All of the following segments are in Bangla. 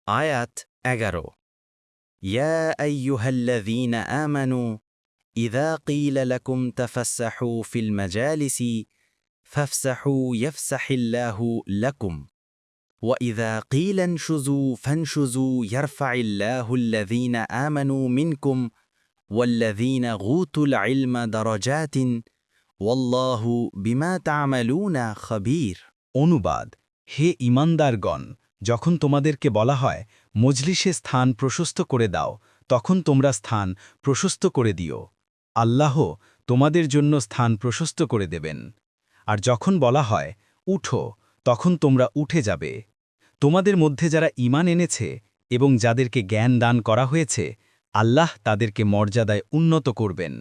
আয়াত 11 ইয়া আইয়ুহাল্লাযীনা আমানু ইযা ক্বিলা লাকুম তাফাসসাহু ফিল মাজালিসি ফাফসাহু ইয়াফসাহিল্লাহু লাকুম ওয়া ইযা ক্বিলা ইনশুযু ফানশুযু ইয়ারফাইল্লাহুল্লাযীনা আমানু মিনকুম ওয়াল্লাযীনা উতুল ইলমা দারাজাতিন ওয়াল্লাহু বিমা তা'মালুনা খাবীর। অনুবাদ: হে ঈমানদারগণ, যখন তোমাদেরকে বলা হয় মজলিসে স্থান প্রশস্ত করে দাও, তখন তোমরা স্থান প্রশস্ত করে দিও। আল্লাহ তোমাদের জন্য স্থান প্রশস্ত করে দেবেন। আর যখন বলা হয় উঠো, তখন তোমরা উঠে যাবে। তোমাদের মধ্যে যারা ঈমান এনেছে এবং যাদেরকে জ্ঞান দান করা হয়েছে, আল্লাহ তাদেরকে মর্যাদায় উন্নত করবেন।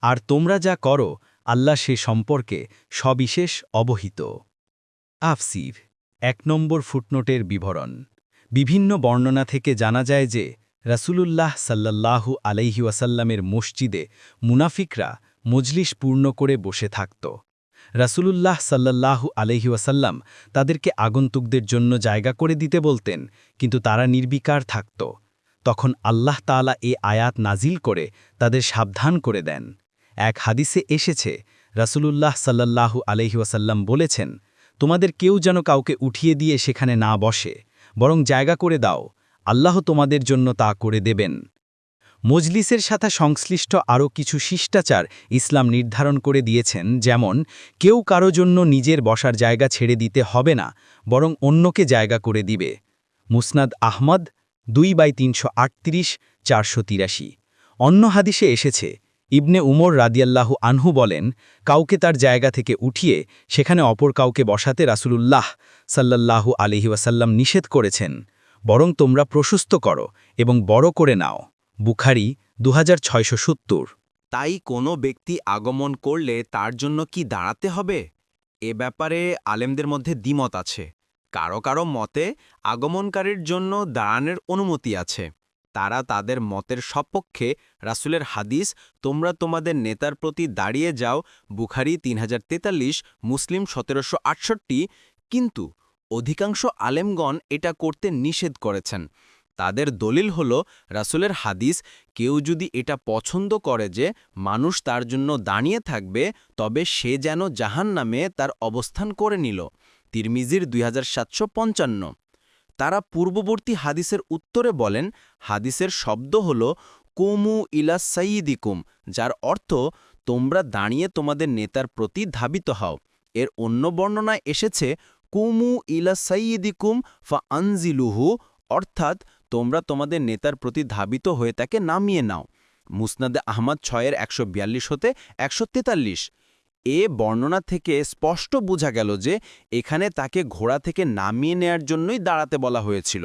আর তোমরা যা করো, আল্লাহ সে সম্পর্কে সবিশেষ অবহিত। আফসির ১ নম্বর ফুটনোটের বিবরণ। বিভিন্ন বর্ণনা থেকে জানা যায় যে রাসূলুল্লাহ সাল্লাল্লাহু আলাইহি ওয়াসাল্লামের মসজিদে মুনাফিকরা মজলিস পূর্ণ করে বসে থাকত। রাসূলুল্লাহ সাল্লাল্লাহু আলাইহি ওয়াসাল্লাম তাদেরকে আগন্তুকদের জন্য জায়গা করে দিতে বলতেন, কিন্তু তারা নির্বিকার থাকত। তখন আল্লাহ তাআলা এ আয়াত নাজিল করে তাদের সাবধান করে দেন। এক হাদিসে এসেছে, রাসূলুল্লাহ সাল্লাল্লাহু আলাইহি ওয়াসাল্লাম বলেছেন, তোমাদের কেউ যেন কাউকে উঠিয়ে দিয়ে সেখানে না বসে, বরং জায়গা করে দাও, আল্লাহ তোমাদের জন্য তা করে দেবেন। মজলিসের সাথে সংশ্লিষ্ট আরও কিছু শিষ্টাচার ইসলাম নির্ধারণ করে দিয়েছেন, যেমন কেউ কারো জন্য নিজের বসার জায়গা ছেড়ে দিতে হবে না, বরং অন্যকে জায়গা করে দিবে। মুসনাদ আহমদ 2/338 483। অন্য হাদিসে এসেছে, ইবনে উমর রাদিয়াল্লাহু আনহু বলেন, কাউকে তার জায়গা থেকে উঠিয়ে সেখানে অপর কাউকে বসাতে রাসূলুল্লাহ সাল্লাল্লাহু আলাইহি ওয়াসাল্লাম নিষেধ করেছেন, বরং তোমরা প্রশস্ত করো এবং বড় করে নাও। বুখারী 2670। তাই কোনো ব্যক্তি আগমন করলে তার জন্য কি দাঁড়াতে হবে? এ ব্যাপারে আলেমদের মধ্যে দ্বিমত আছে। কারো কারো মতে আগমনকারীর জন্য দাঁড়ানোর অনুমতি আছে। তারা তাদের মতের সপক্ষে রাসূলের হাদিস তোমরা তোমাদের নেতার প্রতি দাঁড়িয়ে যাও বুখারী 3043, মুসলিম 1768, কিন্তু অধিকাংশ আলেমগণ এটা করতে নিষেধ করেছেন। তাদের দলিল হল রাসূলের হাদিস, কেউ যদি এটা পছন্দ করে যে মানুষ তার জন্য দাঁড়িয়ে থাকবে, তবে সে যেন জাহান্নামে তার অবস্থান করে নিল। তিরমিজির 2755। তারা পূর্ববর্তী হাদিসের উত্তরে বলেন, হাদিসের শব্দ হল কুমু ইলা সাইয়্যিদিকুম, যার অর্থ তোমরা দাঁড়িয়ে তোমাদের নেতার প্রতি ধাবিত হও। এর অন্য বর্ণনায় এসেছে কুমু ইলা সাইয়্যিদিকুম ফা আনজিলুহু, অর্থাৎ তোমরা তোমাদের নেতার প্রতি ধাবিত হয়ে তাকে নামিয়ে নাও। মুসনাদে আহমদ 6-142 হতে 143। এ বর্ণনা থেকে স্পষ্ট বোঝা গেল যে এখানে তাকে ঘোড়া থেকে নামিয়ে নেয়ার জন্যই দাঁড়াতে বলা হয়েছিল,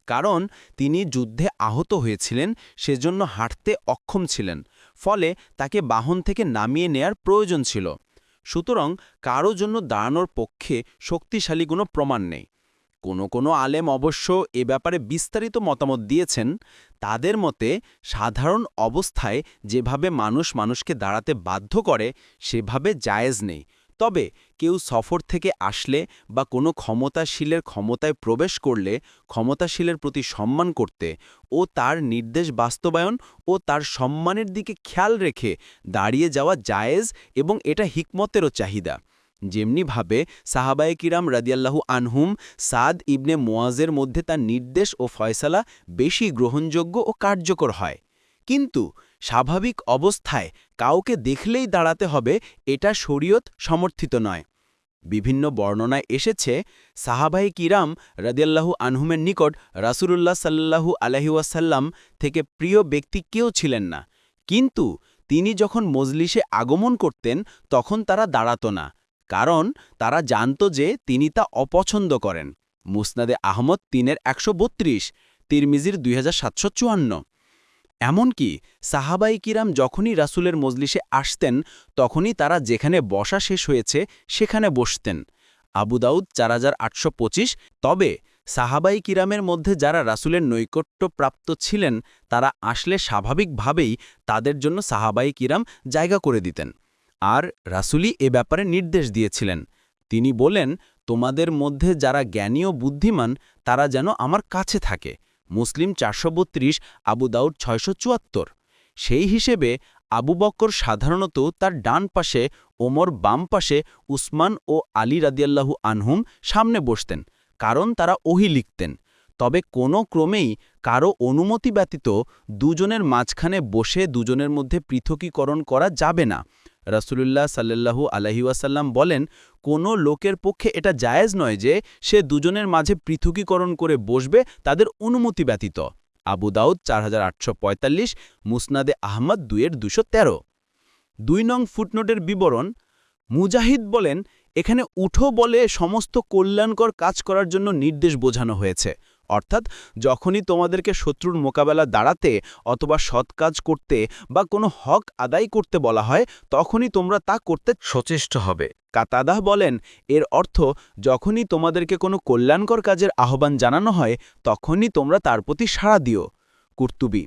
কারণ তিনি যুদ্ধে আহত হয়েছিলেন, সেজন্য হাঁটতে অক্ষম ছিলেন, ফলে তাকে বাহন থেকে নামিয়ে নেয়ার প্রয়োজন ছিল। সুতরাং কারো জন্য দাঁড়ানোর পক্ষে শক্তিশালী কোনো প্রমাণ নেই। কোনো আলেম অবশ্য এ ব্যাপারে বিস্তারিত মতামত দিয়েছেন। তাদের মতে সাধারণ অবস্থায় যেভাবে মানুষ মানুষকে দাঁড়াতে বাধ্য করে সেভাবে জায়েজ নেই, তবে কেউ সফর থেকে আসলে বা কোনো ক্ষমতাশীলের ক্ষমতায় প্রবেশ করলে ক্ষমতাশীলের প্রতি সম্মান করতে ও তার নির্দেশ বাস্তবায়ন ও তার সম্মানের দিকে খেয়াল রেখে দাঁড়িয়ে যাওয়া জায়েজ, এবং এটা হিকমতেরও চাহিদা। যেমনিভাবে সাহাবায়ে কিরাম রাদিয়াল্লাহু আনহুম সাদ ইবনে মুয়াজের মধ্যে তার নির্দেশ ও ফয়সালা বেশি গ্রহণযোগ্য ও কার্যকর হয়। কিন্তু স্বাভাবিক অবস্থায় কাউকে দেখলেই দাঁড়াতে হবে, এটা শরীয়ত সমর্থিত নয়। বিভিন্ন বর্ণনায় এসেছে, সাহাবায়ে কিরাম রাদিয়াল্লাহু আনহুমের নিকট রাসূলুল্লাহ সাল্লাল্লাহু আলাইহি ওয়াসাল্লাম থেকে প্রিয় ব্যক্তি কেউ ছিলেন না, কিন্তু তিনি যখন মজলিসে আগমন করতেন তখন তারা দাঁড়াত না, কারণ তারা জানত যে তিনি তা অপছন্দ করেন। মুসনাদে আহমদ 3-132, তিরমিজির 2754। এমনকি সাহাবায়ে কিরাম যখনই রাসূলের মজলিসে আসতেন তখনই তারা যেখানে বসা শেষ হয়েছে সেখানে বসতেন। আবু দাউদ 4825। তবে সাহাবায়ে কিরামের মধ্যে যারা রাসূলের নৈকট্যপ্রাপ্ত ছিলেন তারা আসলে স্বাভাবিকভাবেই তাদের জন্য সাহাবায়ে কিরাম জায়গা করে দিতেন। আর রাসূলই এ ব্যাপারে নির্দেশ দিয়েছিলেন। তিনি বলেন, তোমাদের মধ্যে যারা জ্ঞানী ও বুদ্ধিমান তারা যেন আমার কাছে থাকে। মুসলিম 432, আবু দাউদ 674। সেই হিসেবে আবু বক্কর সাধারণত তার ডান পাশে, ওমর বাম পাশে, উসমান ও আলী রাদিয়াল্লাহু আনহুম সামনে বসতেন, কারণ তারা ওহী লিখতেন। তবে কোনো ক্রমেই কারো অনুমতি ব্যতীত দুজনের মাঝখানে বসে দুজনের মধ্যে পৃথকীকরণ করা যাবে না। রাসূলুল্লাহ সাল্লাল্লাহু আলাইহি ওয়াসাল্লাম বলেন, কোনো লোকের পক্ষে এটা জায়েজ নয় যে সে দুজনের মাঝে পৃথকীকরণ করে বসবে তাদের অনুমতি ব্যতীত। আবু দাউদ 4845, মুসনাদে আহমদ 2-213। 2 নং ফুটনোটের বিবরণ। মুজাহিদ বলেন, এখানে উঠো বলে সমস্ত কল্যাণকর কাজ করার জন্য নির্দেশ বোঝানো হয়েছে, অর্থাৎ যখনই তোমাদেরকে শত্রুর মোকাবেলা দাঁড়াতে অথবা সৎ কাজ করতে বা কোনো হক আদায় করতে বলা হয় তখনই তোমরা তা করতে সচেষ্ট হবে। কাতাদাহ বলেন, এর অর্থ যখনই তোমাদেরকে কোনো কল্যাণকর কাজের আহ্বান জানানো হয় তখনই তোমরা তার প্রতি সাড়া দিও। কুর্তুবী।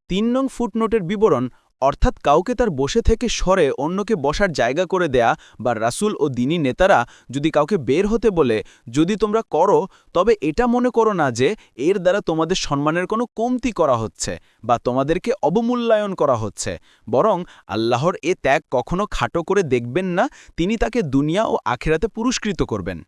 3 নং ফুটনোটের বিবরণ, অর্থাৎ কাউকে তার বসে থেকে সরে অন্যকে বসার জায়গা করে দেয়া, বা রাসূল ও দ্বীনী নেতারা যদি কাউকে বের হতে বলে যদি তোমরা করো, তবে এটা মনে করো না যে এর দ্বারা তোমাদের সম্মানের কোনো কমতি করা হচ্ছে বা তোমাদেরকে অবমূল্যায়ন করা হচ্ছে, বরং আল্লাহর এ ত্যাগ কখনো খাটো করে দেখবেন না, তিনি তাকে দুনিয়া ও আখিরাতে পুরস্কৃত করবেন।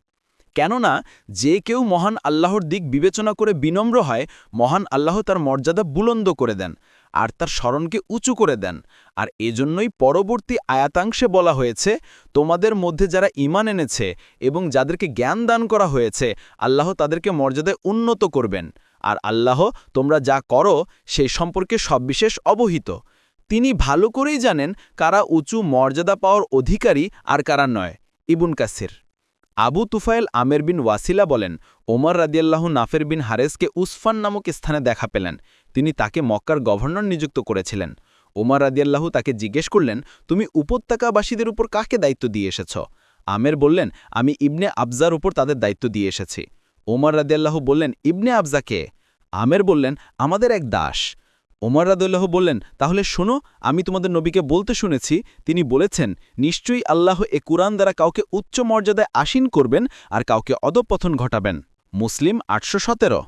কেননা যে কেউ মহান আল্লাহর দিক বিবেচনা করে বিনম্র হয়, মহান আল্লাহ তার মর্যাদা বুলন্দ করে দেন আর তার স্মরণকে উঁচু করে দেন। আর এজন্যই পরবর্তী আয়াতাংশে বলা হয়েছে, তোমাদের মধ্যে যারা ঈমান এনেছে এবং যাদেরকে জ্ঞান দান করা হয়েছে আল্লাহ তাদেরকে মর্যাদায় উন্নত করবেন, আর আল্লাহ তোমরা যা করো সেই সম্পর্কে সবিশেষ অবহিত। তিনি ভালো করেই জানেন কারা উঁচু মর্যাদা পাওয়ার অধিকারী আর কারা নয়। ইবন কাসির। আবু তুফাইল আমের বিন ওয়াসিলা বলেন, ওমর রাদিয়াল্লাহু নাফের বিন হারেসকে উসফান নামক স্থানে দেখা পেলেন। তিনি তাকে মক্কার গভর্নর নিযুক্ত করেছিলেন। ওমর রাদিয়াল্লাহু তাকে জিজ্ঞেস করলেন, তুমি উপত্যকাবাসীদের উপর কাকে দায়িত্ব দিয়ে এসেছ? আমের বললেন, আমি ইবনে আবজার উপর তাদের দায়িত্ব দিয়ে এসেছি। ওমর রাদিয়াল্লাহু বললেন, ইবনে আবজা কে? আমের বললেন, আমাদের এক দাস। ওমর রাদিয়াল্লাহু বললেন, তাহলে শোনো, আমি তোমাদের নবীকে বলতে শুনেছি, তিনি বলেছেন, নিশ্চয়ই আল্লাহ এ কুরআন দ্বারা কাউকে উচ্চ মর্যাদায় আসীন করবেন আর কাউকে অধঃপতন ঘটাবেন। মুসলিম 817।